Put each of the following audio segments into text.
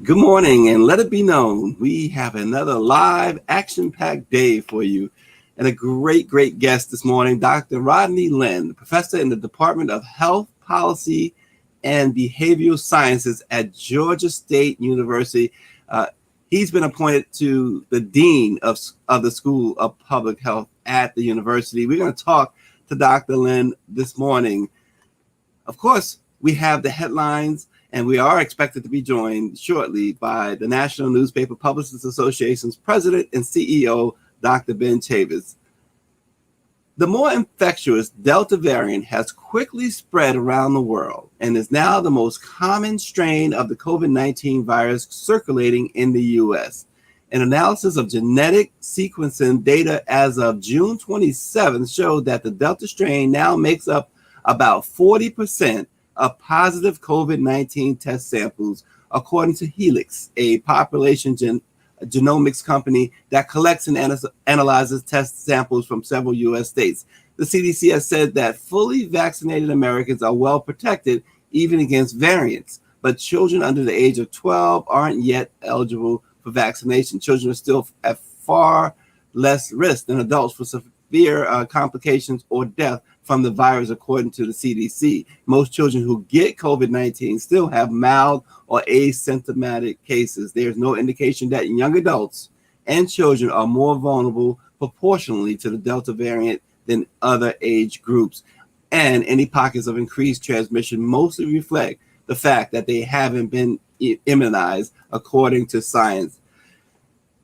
Good morning, and let it be known we have another live action-packed day for you. And a great guest this morning, Dr. Rodney Lyn, professor in the Department of Health Policy and Behavioral Sciences at Georgia State University. He's been appointed to the Dean of the School of Public Health at the university. We're going to talk to Dr. Lyn this morning. Of course, we have the headlines, and we are expected to be joined shortly by the National Newspaper Publicists Association's president and CEO, Dr. Ben Chavis. The more infectious Delta variant has quickly spread around the world and is now the most common strain of the COVID-19 virus circulating in the U.S. An analysis of genetic sequencing data as of June 27th showed that the Delta strain now makes up about 40% of positive COVID-19 test samples, according to Helix, a population genomics company that collects and analyzes test samples from several U.S. states. The CDC has said that fully vaccinated Americans are well protected even against variants, but children under the age of 12 aren't yet eligible for vaccination. Children are still at far less risk than adults for severe complications or death from the virus, according to the CDC. Most children who get COVID-19 still have mild or asymptomatic cases. There's no indication that young adults and children are more vulnerable proportionally to the Delta variant than other age groups. And any pockets of increased transmission mostly reflect the fact that they haven't been immunized, according to science.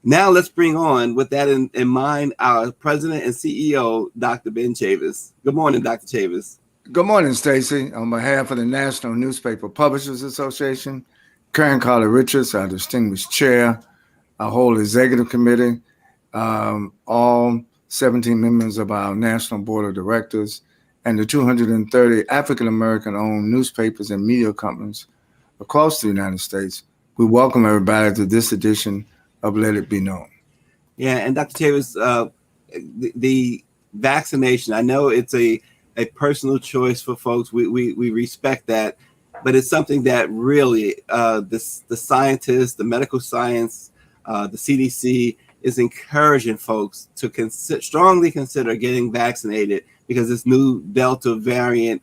Now let's bring on, with that in mind, our president and CEO, Dr. Ben Chavis. Good morning, Dr. Chavis. Good morning, Stacy. On behalf of the National Newspaper Publishers Association, Karen Carter Richards, our distinguished chair, our whole executive committee, all 17 members of our National Board of Directors, and the 230 African-American owned newspapers and media companies across the United States, we welcome everybody to this edition of Let It Be Known. Yeah, and Dr. Chavis, the vaccination, I know it's a personal choice for folks. We respect that, but it's something that really the scientists, the medical science, the CDC is encouraging folks to strongly consider getting vaccinated because this new Delta variant,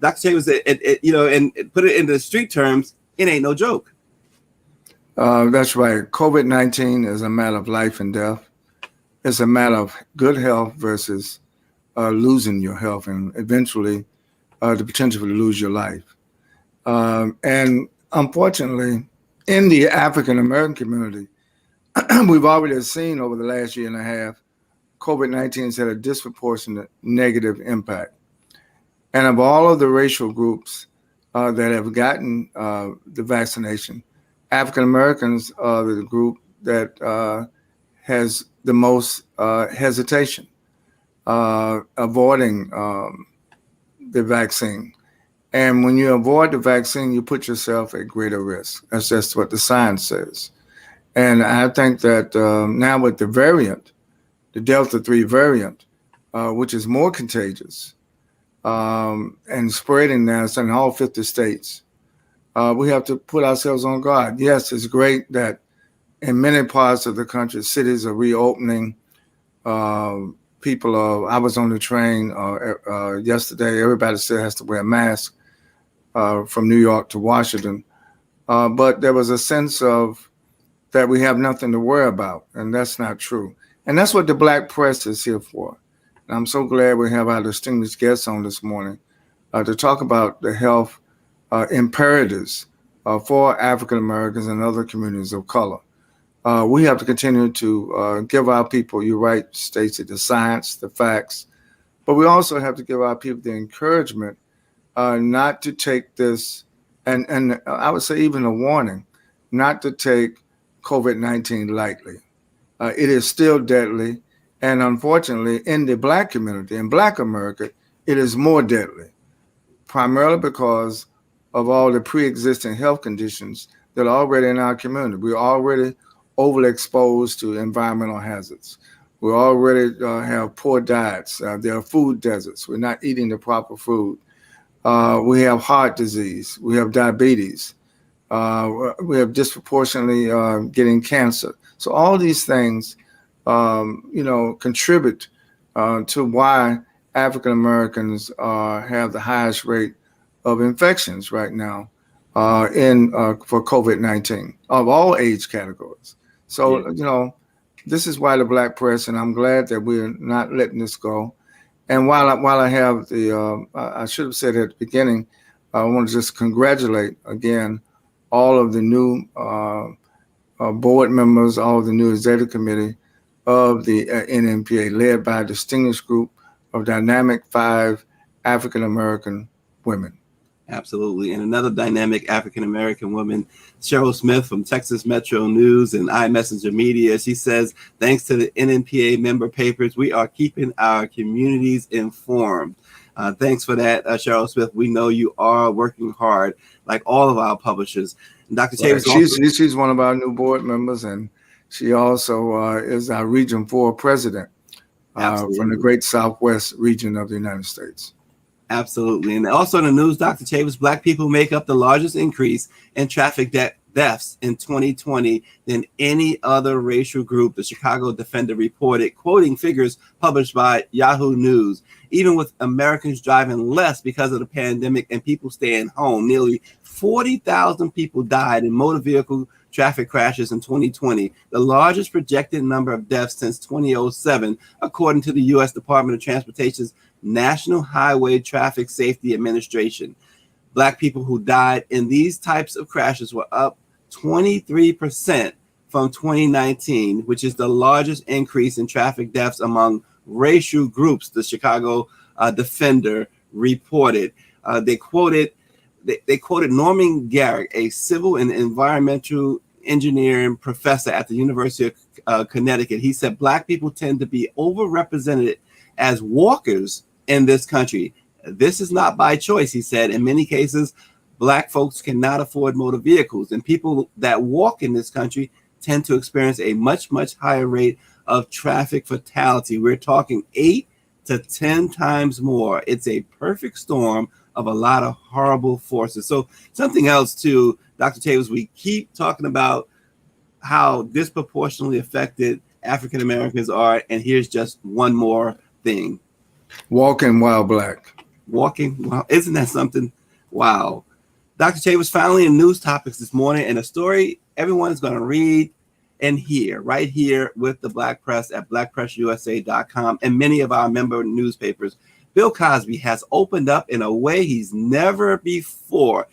Dr. Chavis, and put it into street terms, it ain't no joke. That's right. COVID-19 is a matter of life and death. It's a matter of good health versus losing your health and eventually the potential to lose your life. And unfortunately, in the African-American community, we've already seen over the last year and a half, COVID-19 has had a disproportionate negative impact. And of all of the racial groups that have gotten the vaccination, African Americans are the group that has the most hesitation avoiding the vaccine. And when you avoid the vaccine, you put yourself at greater risk. That's just what the science says. And I think that now with the variant, the Delta 3 variant, which is more contagious and spreading now in all 50 states, we have to put ourselves on guard. Yes, it's great that in many parts of the country, cities are reopening. I was on the train yesterday. Everybody still has to wear a mask from New York to Washington. But there was a sense of that we have nothing to worry about, and that's not true. And that's what the Black press is here for. And I'm so glad we have our distinguished guests on this morning to talk about the health imperatives for African Americans and other communities of color. We have to continue to give our people, you're right, Stacey, the science, the facts, but we also have to give our people the encouragement not to take this, and I would say even a warning, not to take COVID-19 lightly. It is still deadly, and unfortunately, in the Black community, in Black America, it is more deadly, primarily because of all the pre-existing health conditions that are already in our community. We're already overexposed to environmental hazards. We already have poor diets. There are food deserts. We're not eating the proper food. We have heart disease. We have diabetes. We have disproportionately getting cancer. So all these things, contribute to why African Americans have the highest rate of infections right now for COVID-19 of all age categories. So, this is why the Black press, and I'm glad that we're not letting this go. And while I have I should have said at the beginning, I want to just congratulate again all of the new board members, all of the new executive committee of the NMPA, led by a distinguished group of dynamic 5 African American women. Absolutely. And another dynamic African-American woman, Cheryl Smith from Texas Metro News and iMessenger Media. She says, thanks to the NNPA member papers, we are keeping our communities informed. Thanks for that, Cheryl Smith. We know you are working hard, like all of our publishers. And Dr. Chavis, she's one of our new board members, and she also is our Region 4 president from the Great Southwest region of the United States. Absolutely. And also in the news, Dr. Chavis, Black people make up the largest increase in traffic deaths in 2020 than any other racial group, the Chicago Defender reported, quoting figures published by Yahoo News. Even with Americans driving less because of the pandemic and people staying home, nearly 40,000 people died in motor vehicle traffic crashes in 2020, the largest projected number of deaths since 2007, according to the U.S. Department of Transportation's National Highway Traffic Safety Administration. Black people who died in these types of crashes were up 23% from 2019, which is the largest increase in traffic deaths among racial groups, the Chicago Defender reported. They quoted Norman Garrick, a civil and environmental engineering professor at the University of Connecticut. He said Black people tend to be overrepresented as walkers in this country. This is not by choice, he said. In many cases, Black folks cannot afford motor vehicles, and people that walk in this country tend to experience a much, much higher rate of traffic fatality. We're talking 8 to 10 times more. It's a perfect storm of a lot of horrible forces. So something else too, Dr. Chavis, we keep talking about how disproportionately affected African Americans are, and here's just one more thing. Walking while Black. Walking, wow, isn't that something? Wow. Dr. Chavis, finally in news topics this morning, and a story everyone's going to read and hear right here with the Black Press at blackpressusa.com and many of our member newspapers. Bill Cosby has opened up in a way he's never before.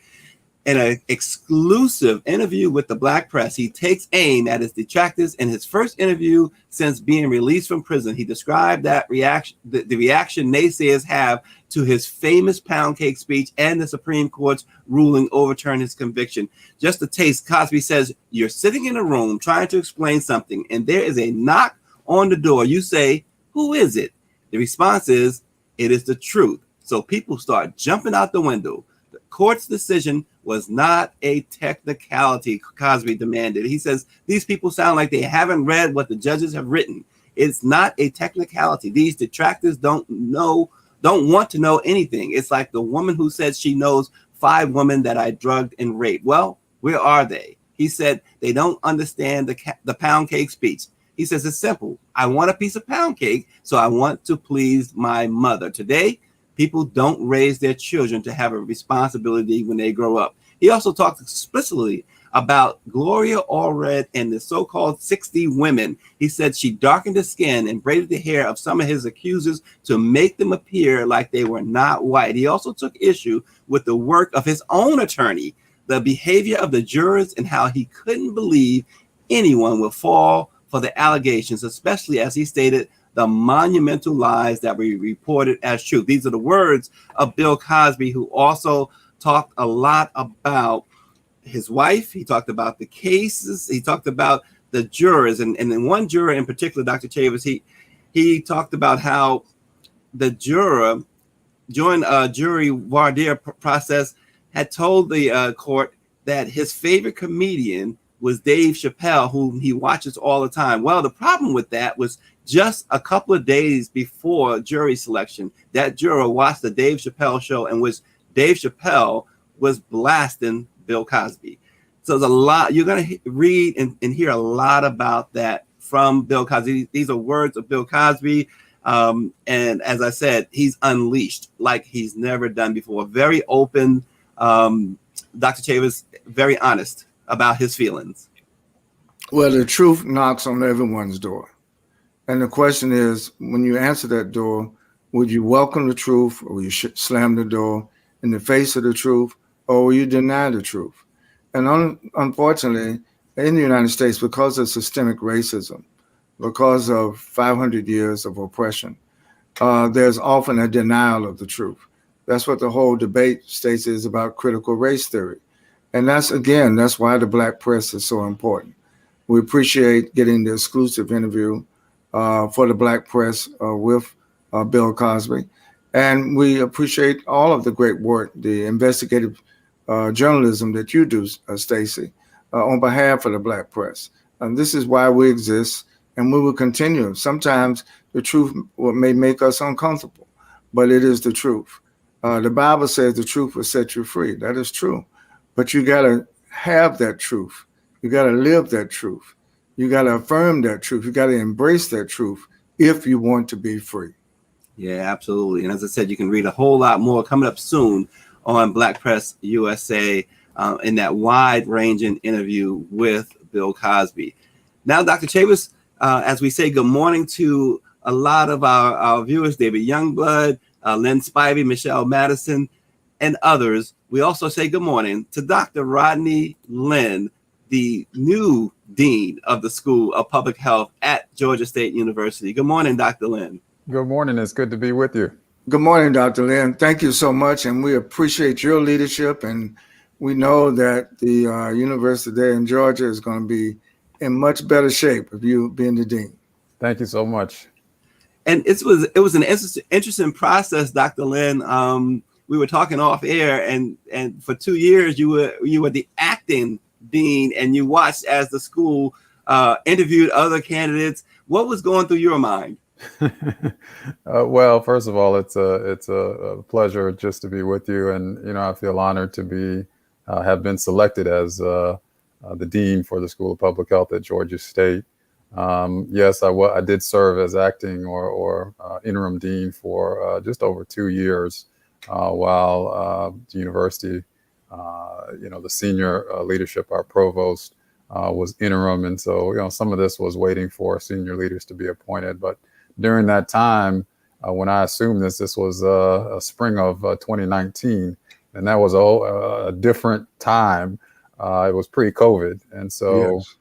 In an exclusive interview with the Black Press, he takes aim at his detractors. In his first interview since being released from prison, he described that reaction, the reaction naysayers have to his famous pound cake speech and the Supreme Court's ruling overturning his conviction. Just a taste, Cosby says, you're sitting in a room trying to explain something, and there is a knock on the door. You say, who is it? The response is, it is the truth. So people start jumping out the window. The court's decision was not a technicality, Cosby demanded. He says, these people sound like they haven't read what the judges have written. It's not a technicality. These detractors don't want to know anything. It's like the woman who said she knows 5 women that I drugged and raped. Well, where are they? He said they don't understand the pound cake speech. He says it's simple. I want a piece of pound cake, so I want to please my mother. Today, people don't raise their children to have a responsibility when they grow up. He also talked explicitly about Gloria Allred and the so-called 60 women. He said she darkened the skin and braided the hair of some of his accusers to make them appear like they were not white. He also took issue with the work of his own attorney, the behavior of the jurors, and how he couldn't believe anyone would fall for the allegations, especially as he stated, the monumental lies that were reported as truth. These are the words of Bill Cosby, who also talked a lot about his wife. He talked about the cases. He talked about the jurors. And then one juror in particular, Dr. Chavis, he talked about how the juror during a jury voir dire process had told the court that his favorite comedian was Dave Chappelle, whom he watches all the time. Well, the problem with that was just a couple of days before jury selection, that juror watched the Dave Chappelle show in which Dave Chappelle was blasting Bill Cosby. So there's a lot, you're going to read and hear a lot about that from Bill Cosby. These are words of Bill Cosby. And as I said, he's unleashed like he's never done before. Very open. Dr. Chavis, very honest about his feelings. Well, the truth knocks on everyone's door. And the question is, when you answer that door, would you welcome the truth, or will you slam the door in the face of the truth, or will you deny the truth? And unfortunately, in the United States, because of systemic racism, because of 500 years of oppression, there's often a denial of the truth. That's what the whole debate, Stacey, is about critical race theory. And that's why the Black press is so important. We appreciate getting the exclusive interview for the Black press with Bill Cosby. And we appreciate all of the great work, the investigative journalism that you do, Stacy, on behalf of the Black press. And this is why we exist, and we will continue. Sometimes the truth may make us uncomfortable, but it is the truth. The Bible says the truth will set you free. That is true. But you got to have that truth. You got to live that truth. You got to affirm that truth. You got to embrace that truth if you want to be free. Yeah, absolutely. And as I said, you can read a whole lot more coming up soon on Black Press USA in that wide-ranging interview with Bill Cosby. Now, Dr. Chavis, as we say good morning to a lot of our viewers, David Youngblood, Lynn Spivey, Michelle Madison, and others, we also say good morning to Dr. Rodney Lyn, the new Dean of the School of Public Health at Georgia State University. Good morning, Dr. Lyn. Good morning. It's good to be with you. Good morning, Dr. Lyn. Thank you so much, and we appreciate your leadership, and we know that the university there in Georgia is going to be in much better shape of you being the dean. Thank you so much. And it was an interesting process, Dr. Lyn. We were talking off air, and for 2 years you were the acting dean, and you watched as the school interviewed other candidates. What was going through your mind? Well, first of all, it's a pleasure just to be with you, and I feel honored to have been selected as the dean for the School of Public Health at Georgia State. Yes, I did serve as acting or interim dean for just over 2 years while the university, the senior leadership, our provost, was interim, and so some of this was waiting for senior leaders to be appointed, but during that time, when I assumed this was a spring of 2019, and that was a different time. It was pre-COVID, and so yes.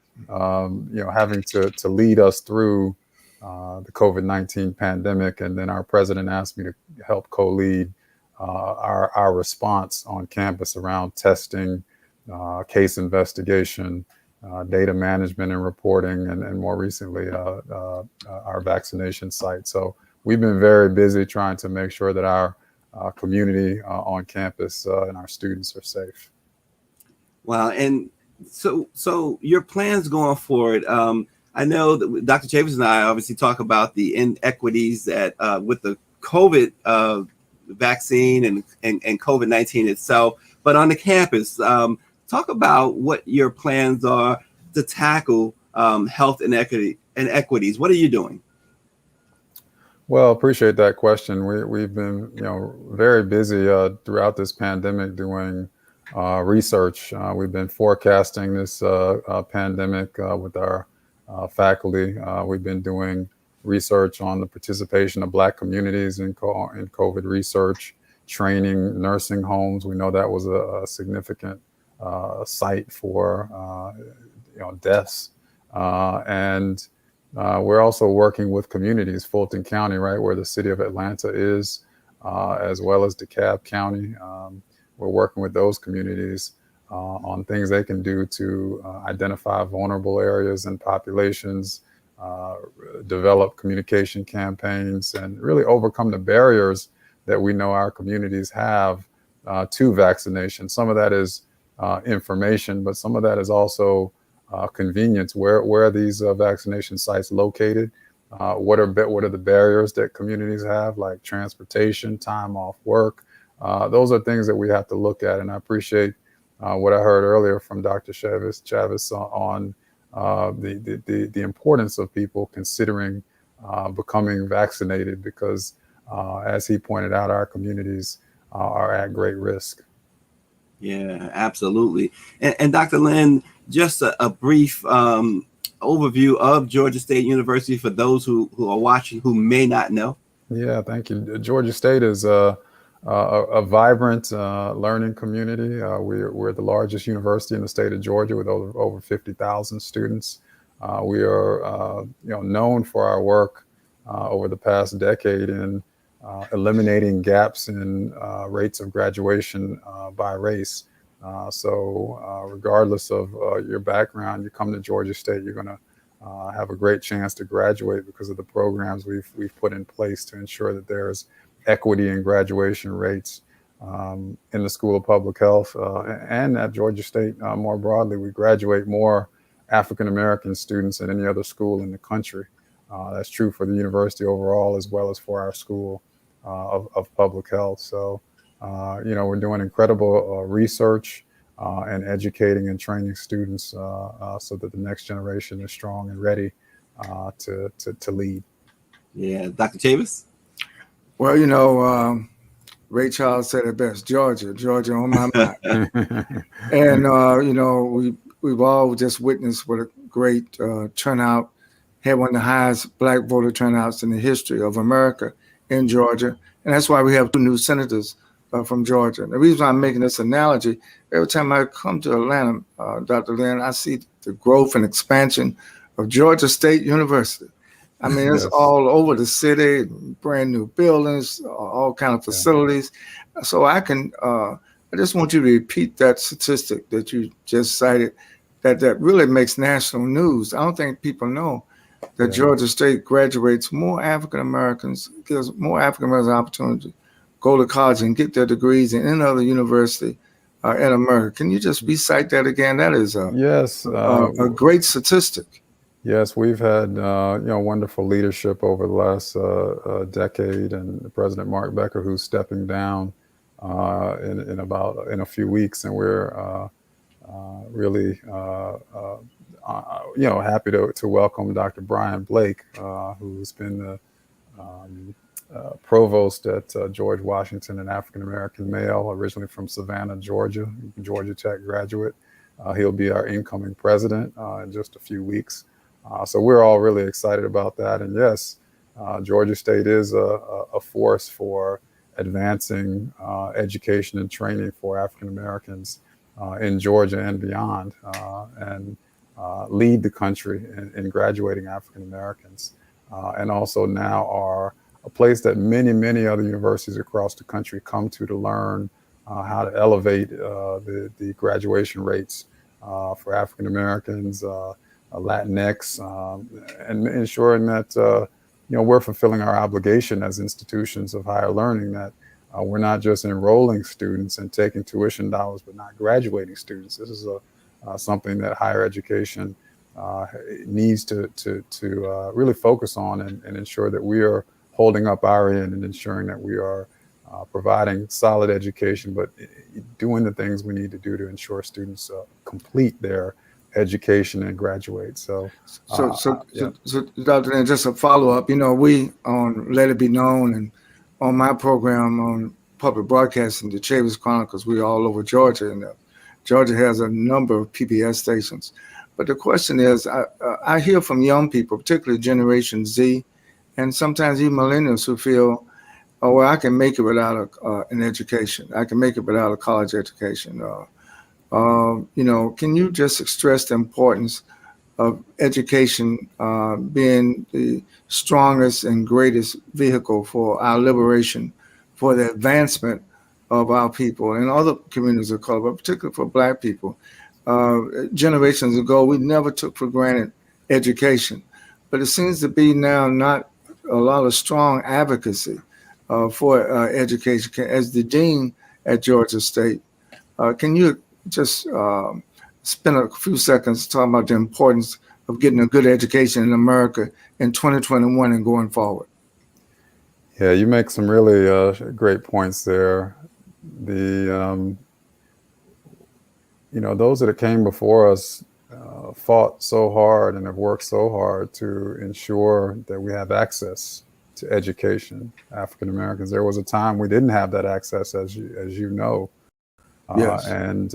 Having to lead us through the COVID-19 pandemic, and then our president asked me to help co-lead our response on campus around testing, case investigation, data management and reporting, and more recently, our vaccination site. So we've been very busy trying to make sure that our community on campus and our students are safe. Wow. And so your plans going forward, I know that Dr. Chavis and I obviously talk about the inequities that with the COVID vaccine and COVID-19 itself, but on the campus, talk about what your plans are to tackle health inequities. What are you doing? Well, appreciate that question. We've been, very busy throughout this pandemic doing research. We've been forecasting this pandemic with our faculty. We've been doing research on the participation of Black communities in COVID research, training nursing homes. We know that was a significant site for deaths, and we're also working with communities, Fulton County, right where the city of Atlanta is, as well as DeKalb County. We're working with those communities on things they can do to identify vulnerable areas and populations, develop communication campaigns, and really overcome the barriers that we know our communities have to vaccination. Some of that is information, but some of that is also convenience. Where are these vaccination sites located? What are the barriers that communities have, like transportation, time off work? Those are things that we have to look at, and I appreciate what I heard earlier from Dr. Chavis on the importance of people considering becoming vaccinated because, as he pointed out, our communities are at great risk. Yeah, absolutely. And Dr. Lyn, just a brief overview of Georgia State University for those who are watching who may not know. Yeah, thank you. Georgia State is a vibrant learning community. We're the largest university in the state of Georgia with over 50,000 students. We are known for our work over the past decade in eliminating gaps in rates of graduation by race. So regardless of your background, you come to Georgia State, you're going to have a great chance to graduate because of the programs we've put in place to ensure that there's equity in graduation rates in the School of Public Health and at Georgia State more broadly. We graduate more African American students than any other school in the country. That's true for the university overall as well as for our school of public health. So, we're doing incredible research and educating and training students so that the next generation is strong and ready to lead. Yeah, Dr. Chavis? Well, Ray Charles said it best, Georgia on my mind. And, we've all just witnessed what a great turnout, had one of the highest black voter turnouts in the history of America in Georgia. And that's why we have 2 new senators from Georgia. And the reason I'm making this analogy, every time I come to Atlanta, Dr. Lyn, I see the growth and expansion of Georgia State University. I mean, it's all over the city, brand new buildings, all kind of facilities. Yeah. So I just want you to repeat that statistic that you just cited, that really makes national news. I don't think people know that Georgia State graduates more African Americans, gives more African Americans opportunity go to college and get their degrees in any other university in America. Can you just recite that again? That is a great statistic. Yes, we've had wonderful leadership over the last decade, and President Mark Becker, who's stepping down in a few weeks, and we're really happy to welcome Dr. Brian Blake, who's been the provost at George Washington, an African-American male, originally from Savannah, Georgia, Georgia Tech graduate. He'll be our incoming president in just a few weeks. So we're all really excited about that. And yes, Georgia State is a force for advancing education and training for African Americans in Georgia and beyond, and lead the country in graduating African Americans, and also now are a place that many other universities across the country come to learn how to elevate the graduation rates for African Americans, Latinx, and ensuring that we're fulfilling our obligation as institutions of higher learning, that we're not just enrolling students and taking tuition dollars, but not graduating students. This is something that higher education needs to really focus on and ensure that we are holding up our end and ensuring that we are providing solid education, but doing the things we need to do to ensure students complete their education and graduate. So Dr. Lyn, just a follow-up, we on Let It Be Known and on my program on public broadcasting, the Chavis Chronicles, we're all over Georgia, and Georgia has a number of PBS stations. But the question is, I hear from young people, particularly Generation Z, and sometimes even millennials who feel, oh, well, I can make it without an education. I can make it without a college education. Can you just stress the importance of education being the strongest and greatest vehicle for our liberation, for the advancement of our people and other communities of color, but particularly for Black people? Generations ago, we never took for granted education, but it seems to be now not a lot of strong advocacy for education. As the dean at Georgia State, can you just spend a few seconds talking about the importance of getting a good education in America in 2021 and going forward? Yeah, you make some really great points there. those that came before us fought so hard and have worked so hard to ensure that we have access to education. African Americans, there was a time we didn't have that access, as you know, Yes. and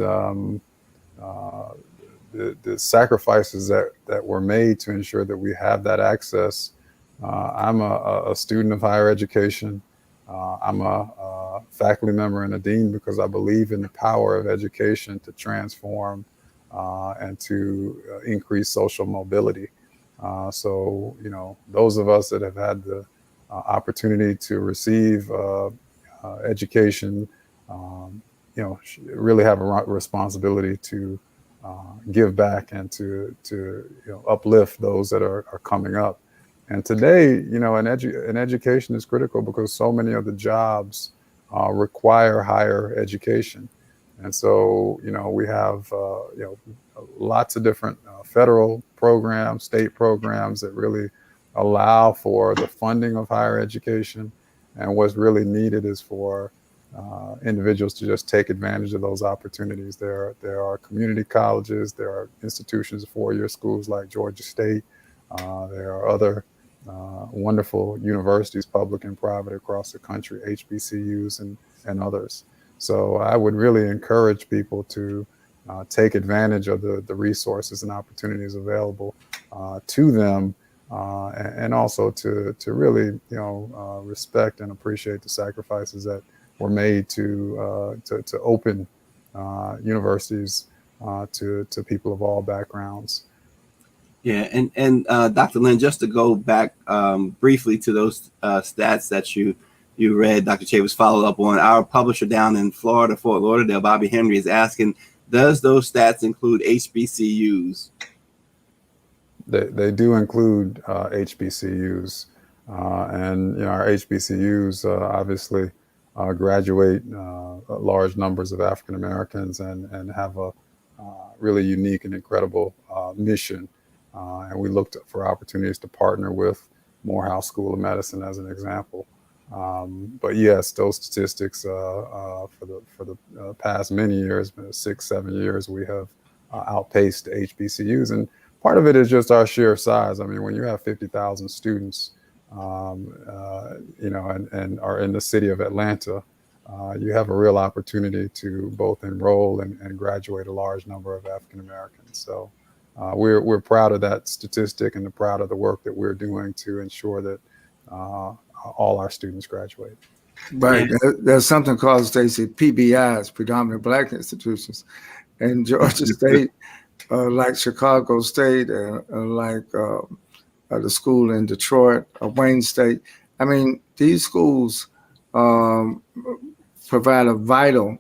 the sacrifices that were made to ensure that we have that access. I'm a student of higher education. I'm a faculty member and a dean because I believe in the power of education to transform and to increase social mobility. So, those of us that have had the opportunity to receive education, really have a responsibility to give back and to uplift those that are coming up. And today, an education is critical because so many of the jobs require higher education. And so, we have, lots of different federal programs, state programs that really allow for the funding of higher education. And what's really needed is for individuals to just take advantage of those opportunities. There are community colleges, there are institutions, four-year schools like Georgia State. There are other wonderful universities, public and private, across the country, HBCUs and others. So I would really encourage people to take advantage of the resources and opportunities available to them, and also to really respect and appreciate the sacrifices that were made to open universities to people of all backgrounds. Yeah, and Dr. Lyn, just to go back briefly to those stats that you read, Dr. Chavis followed up on. Our publisher down in Florida, Fort Lauderdale, Bobby Henry, is asking, does those stats include HBCUs? They do include HBCUs, and our HBCUs obviously graduate large numbers of African Americans and have a really unique and incredible mission. And we looked for opportunities to partner with Morehouse School of Medicine as an example. But yes, those statistics for the past many years, 6-7 years, we have outpaced the HBCUs, and part of it is just our sheer size. I mean, when you have 50,000 students, and are in the city of Atlanta, you have a real opportunity to both enroll and graduate a large number of African Americans. So we're proud of that statistic and proud of the work that we're doing to ensure that all our students graduate. Right. Yeah. There's something called, Stacy, PBIs, predominant Black institutions, and Georgia State, like Chicago State, like the school in Detroit, Wayne State. I mean, these schools provide a vital.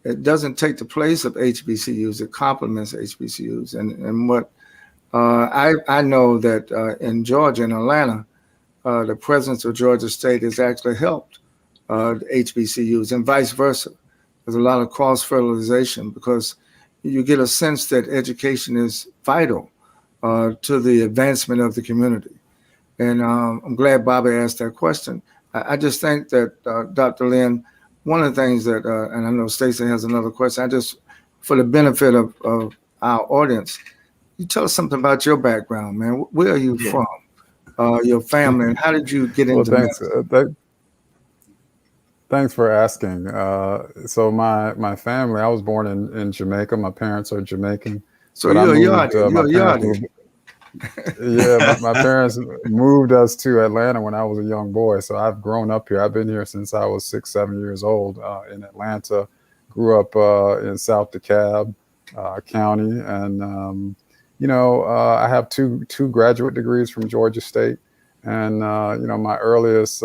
It doesn't take the place of HBCUs. It complements HBCUs. And what I know that in Georgia and Atlanta, the presence of Georgia State has actually helped the HBCUs and vice versa. There's a lot of cross-fertilization because you get a sense that education is vital to the advancement of the community. And I'm glad Bobby asked that question. I just think that, Dr. Lyn, one of the things that, and I know Stacy has another question, for the benefit of our audience, you tell us something about your background, man. Where are you from? Your family, and how did you get into medicine? Thanks for asking. So my family, I was born in Jamaica. My parents are Jamaican. So you're a yardie. Yeah, my parents moved us to Atlanta when I was a young boy. So I've grown up here. I've been here since I was 6-7 years old in Atlanta. Grew up in South DeKalb County, and I have two graduate degrees from Georgia State. And my earliest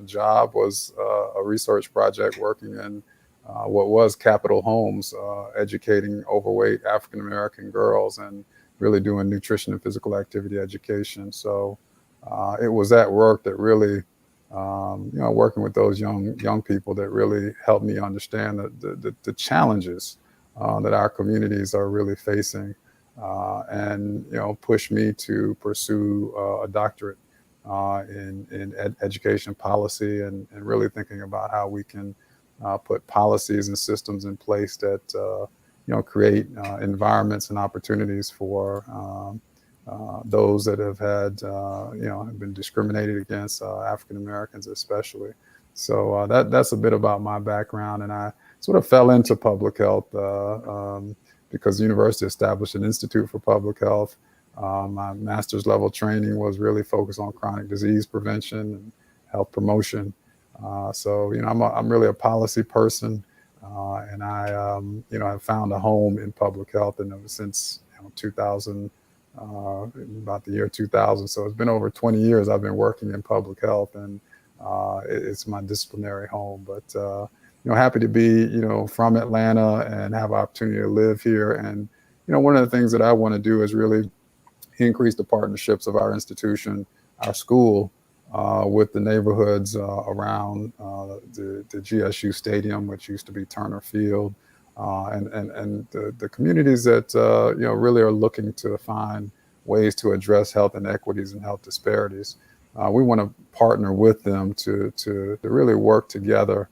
job was a research project working in what was Capitol Homes, educating overweight African American girls and really doing nutrition and physical activity education. So it was that work that really, working with those young people, that really helped me understand the challenges that our communities are really facing. And push me to pursue a doctorate in education policy and really thinking about how we can put policies and systems in place that create environments and opportunities for those that have had, have been discriminated against, African Americans especially. So that's a bit about my background, and I sort of fell into public health because the university established an Institute for Public Health. My master's level training was really focused on chronic disease prevention and health promotion. So I'm really a policy person, and I have found a home in public health, and ever since 2000. About the year 2000. So it's been over 20 years I've been working in public health, and it's my disciplinary home. But happy to be from Atlanta and have an opportunity to live here. And one of the things that I want to do is really increase the partnerships of our institution, our school, with the neighborhoods around the GSU Stadium, which used to be Turner Field. And the communities that really are looking to find ways to address health inequities and health disparities. We want to partner with them to really work together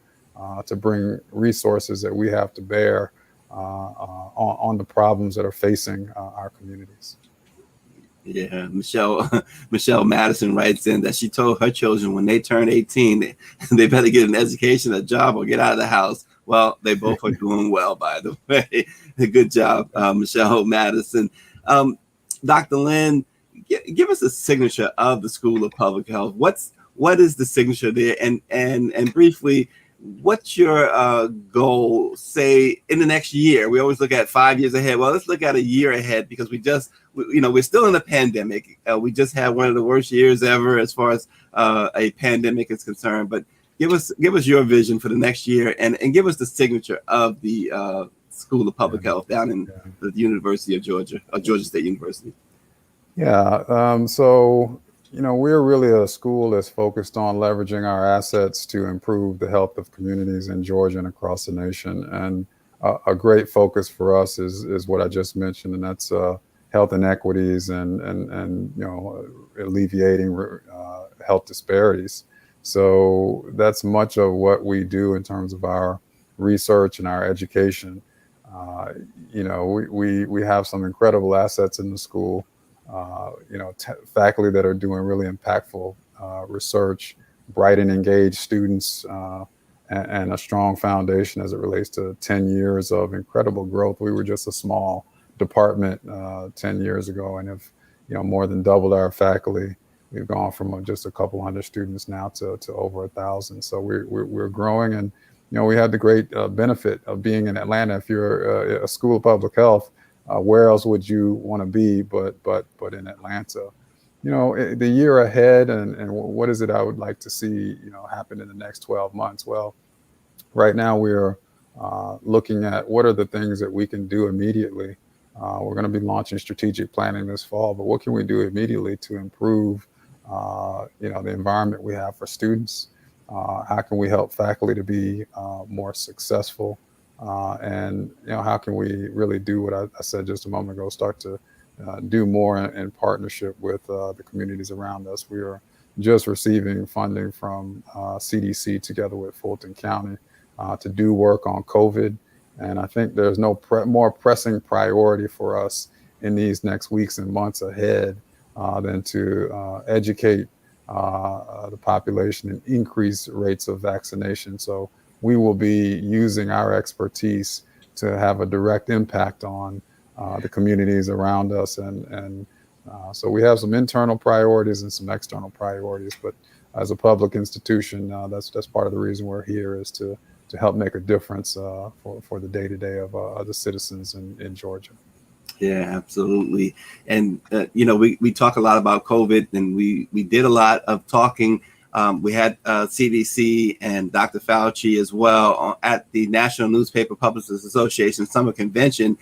to bring resources that we have to bear on the problems that are facing our communities. Yeah, Michelle Madison writes in that she told her children when they turn 18, they better get an education, a job, or get out of the house. Well, they both are doing well, by the way. Good job, Michelle Madison. Dr. Lyn, give us a signature of the School of Public Health. What is the signature there? And briefly, what's your goal, say, in the next year? We always look at 5 years ahead. Well, let's look at a year ahead, because we're still in a pandemic. We just had one of the worst years ever as far as a pandemic is concerned. But give us your vision for the next year, and give us the signature of the School of Public Health down in the University of Georgia, Georgia State University. Yeah. So we're really a school that's focused on leveraging our assets to improve the health of communities in Georgia and across the nation. And a great focus for us is what I just mentioned, and that's health inequities and alleviating health disparities. So that's much of what we do in terms of our research and our education. We have some incredible assets in the school. Faculty that are doing really impactful research, bright and engaged students, and a strong foundation as it relates to 10 years of incredible growth. We were just a small department 10 years ago, and have more than doubled our faculty. We've gone from just a couple hundred students now to over 1,000. So we're growing, and we had the great benefit of being in Atlanta. If you're a School of Public Health, where else would you want to be but in Atlanta? The year ahead, and what is it I would like to see happen in the next 12 months? Well, right now we're looking at what are the things that we can do immediately. We're going to be launching strategic planning this fall, but what can we do immediately to improve the environment we have for students? How can we help faculty to be more successful? And how can we really do what I said just a moment ago, start to do more in partnership with the communities around us. We are just receiving funding from CDC together with Fulton County to do work on COVID. And I think there's no more pressing priority for us in these next weeks and months ahead than to educate the population and increase rates of vaccination. So we will be using our expertise to have a direct impact on the communities around us. And so we have some internal priorities and some external priorities, but as a public institution, that's part of the reason we're here, is to help make a difference for the day-to-day of the citizens in Georgia. Yeah, absolutely. And, we talk a lot about COVID, and we did a lot of talking. We had CDC and Dr. Fauci as well at the National Newspaper Publicists Association Summer Convention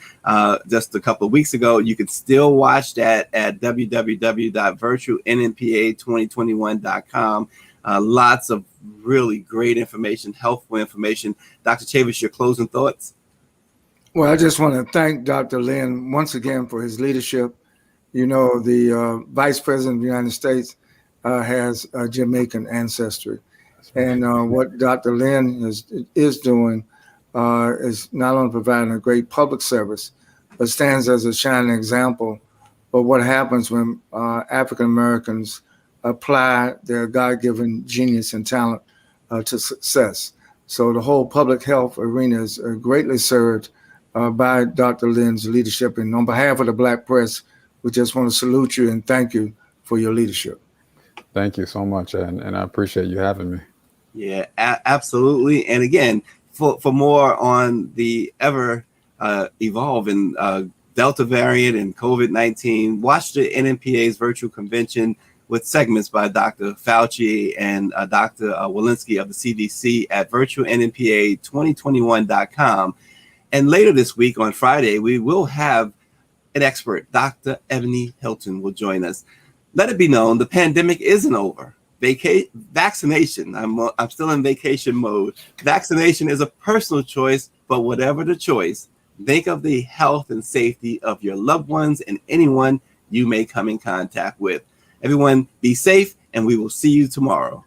just a couple of weeks ago. You can still watch that at www.virtualnnpa2021.com. Lots of really great information, helpful information. Dr. Chavis, your closing thoughts? Well, I just want to thank Dr. Lyn once again for his leadership. The Vice President of the United States has Jamaican ancestry. And what Dr. Lyn is doing is not only providing a great public service, but stands as a shining example of what happens when African Americans apply their God-given genius and talent to success. So the whole public health arena is greatly served by Dr. Lyn's leadership. And on behalf of the Black press, we just want to salute you and thank you for your leadership. Thank you so much, and I appreciate you having me. Yeah, absolutely. And again, for more on the ever evolving Delta variant and COVID-19, watch the NMPA's virtual convention with segments by Dr. Fauci and Dr. Walensky of the CDC at virtualnmpa2021.com. And later this week on Friday, we will have an expert, Dr. Ebony Hilton, will join us. Let it be known, the pandemic isn't over. Vaccination, I'm still in vacation mode. Vaccination is a personal choice, but whatever the choice, think of the health and safety of your loved ones and anyone you may come in contact with. Everyone, be safe, and we will see you tomorrow.